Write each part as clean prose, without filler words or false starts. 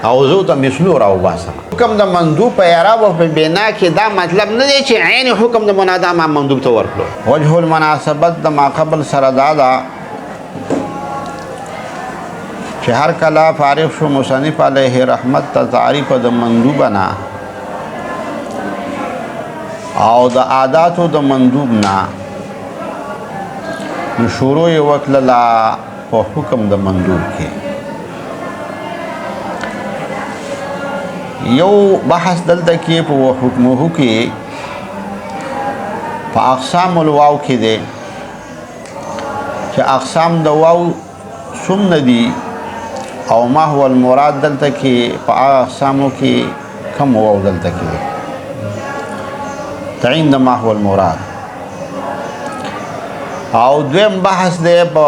او زو ته مثلو راوباسم. حکم د مندوب په اعراب او په بنا کې دا مطلب نه دی چې عین حکم د منادا ما مندوب ته ورکړو. وجه المناسبت د ما قبل سره دا ده چې هر کله فارغ شو مصنف علیه رحمت ته تعریف د مندوب نه او د عاداتو د مندوب نه نو شروع یې وکړله په حکم د مندوب کې. یو بحث دلته کې په حکمه کې په اقسام الواو کې دی چې اقسام د واو څومره دي او ما هو المراد دلته کې په اقسامو کې کم واو دلته کې دی. تعین د ما هو المراد. او دویم بحث دی په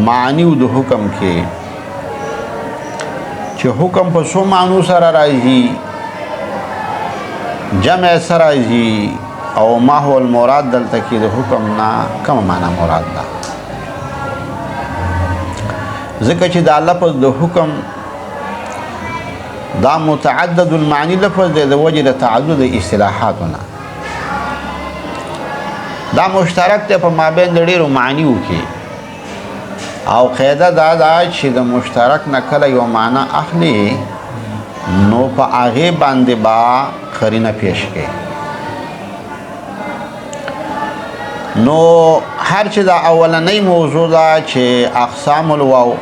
معنی د حکم کې چې حکم په څو معنو سره راځي، جمع سره راځي او ما هو المراد دلته کې د حکم نه کومه معنا مراد ده. ځکه چې دا لفظ د حکم دا متعدد المعنی لفظ دی د وجه د تعدد اصطلاحاتو نه. دا مشترک دی په مابین د ډېرو معنیو کې او قاعده دا ده چې د مشترک نه کله یو معنا اخلي نو په هغې باندې با قرینه پیش کړي. نو هر چې دا اولنۍ موضوع ده چې اقسام الواو،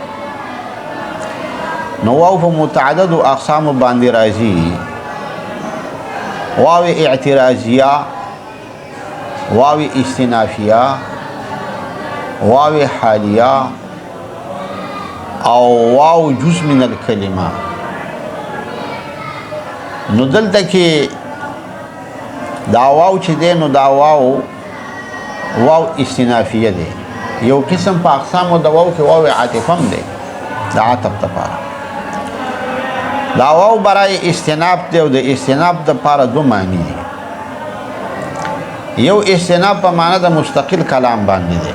نو واو په متعدد اقسام باندې راځي. واو اعتراضیه، واو استنافیه، واو حالیه او واو جزء من الکلمه. نو دلته کې دا واو چې دی نو دا واو استنافیه دی. یو قسم په اقسامو د واو کې واو عاطفه هم دی د عطف دپاره. دا واو برای استناف دی او د استناف دپاره دو معنی دی. یو استناف په معنی د مستقل کلام باندې دی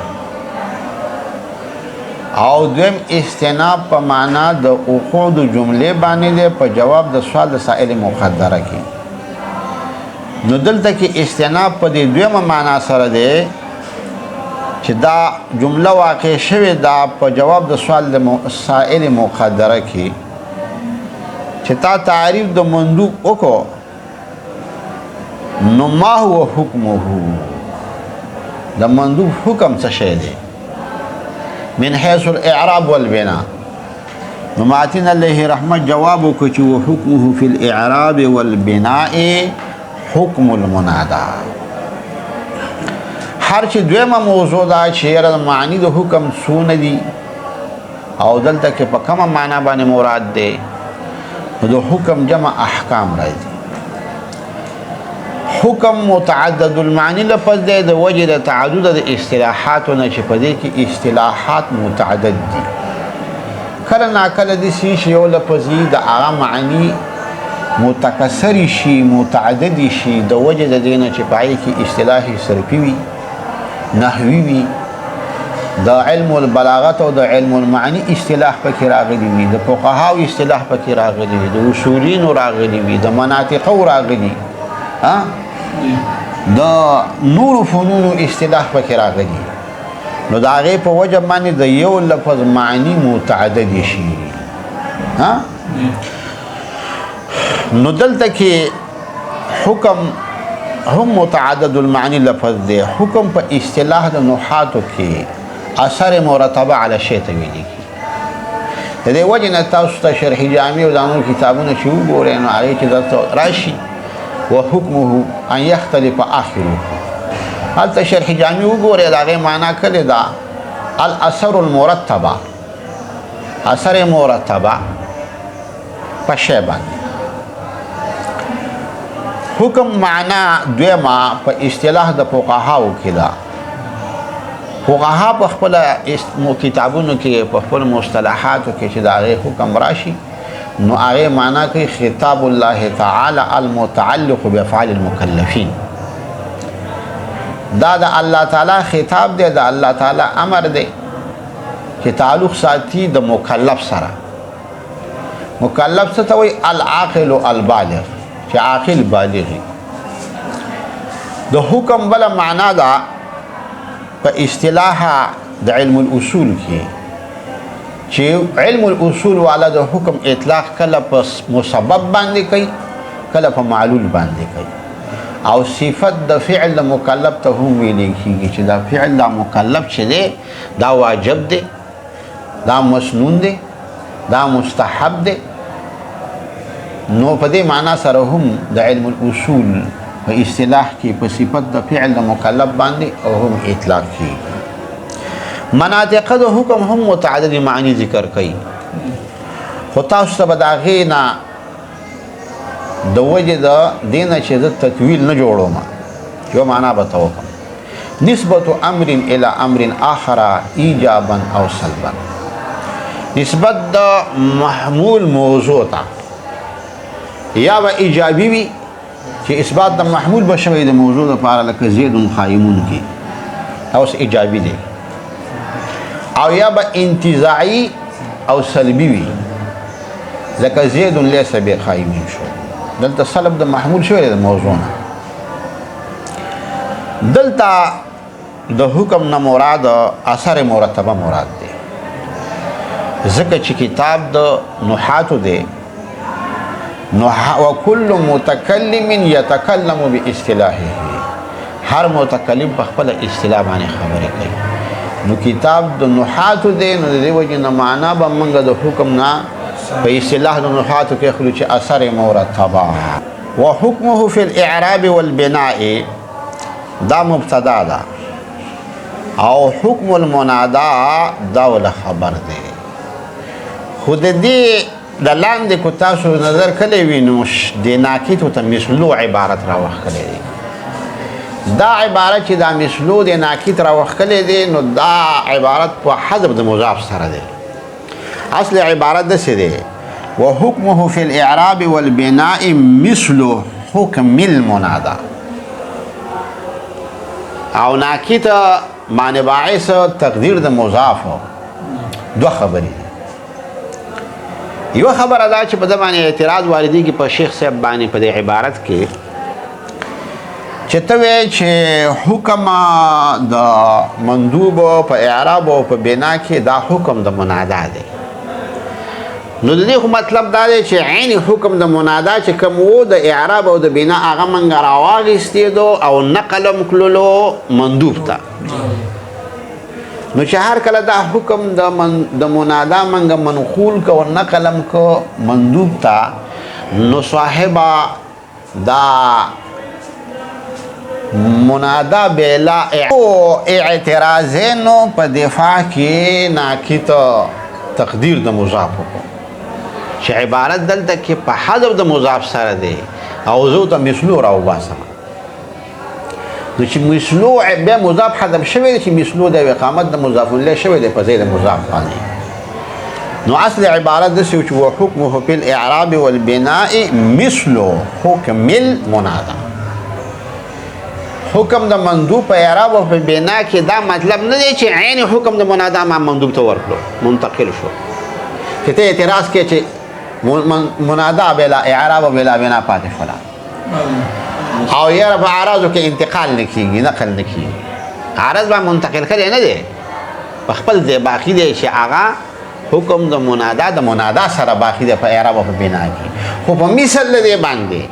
او دویم استناف په معنا د وقوع د جملې باندې دی په جواب د سوال د سائل مقدره کې. نو دلته کې استناف په دې دویمه معنا سره دی چې دا جمله واقع شوې ده په جواب د سوال د سائل مقدره کې چې تا تعریف د مندوب وکړو نو ما هو حکمه، د مندوب حکم څه شی دی من حيث الاعراب والبناء. نو معتین علیه رحمت جواب وکړو چې وحکمه فی الاعراب والبناء حکم المنادا. هر چې دویمه موضوع ده چې یاره معنی د حکم څونه دي او دلته کې په کومه معنا باندې مراد دی نو د حکم جمع احکام راځي. حکم متعدد المعنی لفظ دی د وجه د تعدد د اصطلاحاتو نه چې په دې کې اصطلاحات متعدد دي. کله ناکله داسې شي یو لفظ د هغه معنی متکثرې شي، متعددې شي د وجه د دې نه چې په هغې کې اصطلاحي صرفي وي، نحوي وي، د علم البلاغت او د علم المعنی اصطلاح پکې راغلی وي، د فقهاو اصطلاح پکې راغلی وي، د اصولینو راغلی وي، د مناطقو راغلي، د نور فنونو اصطلاح پکې راغلي. نو د هغې په وجه باندې د یو لفظ معنی متعددې شي. نو دلته کې حکم هم متعدد المعنی لفظ دی. حکم په اصطلاح د نحاتو کې اثر مرتبه علی شی ته ویل کېږي. د دې وجې نه تاسو ته شرح جامع او دا نور کتابونه چې وګورئ نو هغې کې درته راشي وحکمه ان یختلف آخره. هلته شرح جامع وګورئ د هغې معنا کړې ده الاثر المرتبه، اثر مرتبه په شی باندې. حکم معنا دویمه په اصطلاح د فقهاو کې ده. فقها په خپل کتابونو کې په خپل مصطلحاتو کې چې د هغې حکم راشي نو هغې معنا کوي خطاب الله تعالی المتعلق بافعال المکلفین. دا د الله تعالی خطاب دی، د الله تعالی امر دی چې تعلق ساتي د مکلف سره. مکلف څه ته وایي؟ العاقل البالغ، چې عاقل بالغ وي. د حکم بله معنا ده په اصطلاح د علم الاصول کې، چې علم الاصول والا د حکم اطلاق کله په مسبب باندې کوي، کله په معلول باندې کوي. او صفت د فعل د مکلف ته هم ویل کېږي چې دا فعل د مکلف چې دی دا واجب دی، دا مسنون دی، دا مستحب دی. نو په دې معنا سره هم د علم الاصول په اصطلاح کې په صفت د فعل د مکلف باندې او هم اطلاق کېږي. مناطق د حکم هم متعدد معنی ذکر کوي، خو تاسو ته به د هغې نه د وجې د دې نه چې زه تطویل نه جوړوم، یو معنا به ته وکړم. نسبت امر الى امر آخر ایجابا او سلبا، نسبت د محمول موضوع ته یا به ایجابي وي چې اثبات د محمول به شوی د موضوع دپاره، لکه زید قایمون کې اوس ایجابي دی، او یا به انتزاعي او سلبي وي لکه زید لیس بقایمین شو. دلته سلب د محمول شوی دی د موضوع نه. دلته د حکم نه مراد اثر مرتبه مراد دی، ځکه چې کتاب د نحاتو دی. وكل متکلم یتکلم باصطلاحه، هر متکلم په خپل اصطلاح باندې خبرې کوي. نو کتاب د نحاتو دی، نو د دې وجې نه معنا به موږ د حکم نه په اصطلاح د نحاتو کې اخلو چې اثر مرتبه. وحکمه فی الاعراب والبناء دا مبتدا ده، او حکم المنادا دا ول خبر دی. خود دې د لاندې کو تاسو نظر کلی وي نو د ناکیتو ته مثلو عبارت راوښکلی دی. دا عبارت چې دا مثلو د ناکیت راوښکلی دی، نو دا عبارت په حذف د مضاف سره دی. اصل عبارت داسې دی: وحکمه فی الاعراب والبناء مثل حکم المنادا. او ناکیت معنی باعث تقدیر د مضاف دو خبرې. یو خبره دا چې په ده باندې اعتراض واردېږي په شیخ صاحب باندې په دې عبارت کې، چې ته وایې چې حکم د مندوب په اعراب او په بنا کې دا حکم د منادا دی. نو د دې خو مطلب دا دی چې عین حکم د منادا چې کوم و د اعراب او د بنا هغه موږ راواخیستېدو او نقل م کړلو مندوب ته. نو چې هر کله دا حکم د منادا منګه منقول کو نقلم کو مندوب تا، نو صاحبا دا منادا بلا اعتراضینو په دفاع کې ناکیت تقدیر د مضاف کو، چې عبارت دلته کې په حذف د مضاف سره دی او زه ته مثلو راوباسم. نو چې مثلو بیا مضاف حذف شوی دی، چې مثلو د اقامت د مضاف الیه شوی دی په ځای د مضاف باندې. نو اصل عبارت داسې چې وحکمه فی الاعراب والبناء مثل حکم المنادا. حکم د مندوب په اعراب او په بنا کې دا مطلب نه دی چې عین حکم د منادا ما مندوب ته ورکړو منتقل شو. که ته اعتراض کې چې منادا بلا اعراب او بلا بنا پاتې شوله، او یاره په اعراضو کې انتقال نه کېږي، نقل نه کېږي. عرض به منتقل کړی نه دی، په خپل ځای باقي دی چې هغه حکم د منادا سره باقي دی په اعراب او په بنا کې. خو په مثل د دې باندې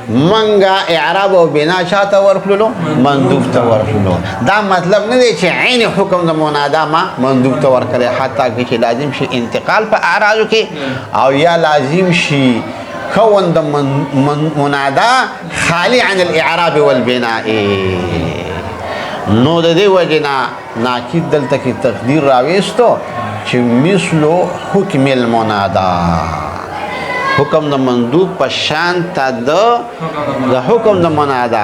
منګه اعراب او بنا چاته ورکړلو؟ مندوب ته ورکړلو. دا مطلب نه دی چې عین حکم د منادا ما مندوب ته ورکړی، حتی چې لازم شي انتقال په اعراضو کې، او یا لازم شي كون د منادا خالی عن الاعراب والبناء. نو د دې وجې نه ناکید دلته کې تقدیر راویستو چې مثلو حکم المنادا، حکم د مندوب په شان ته د حکم د منادا.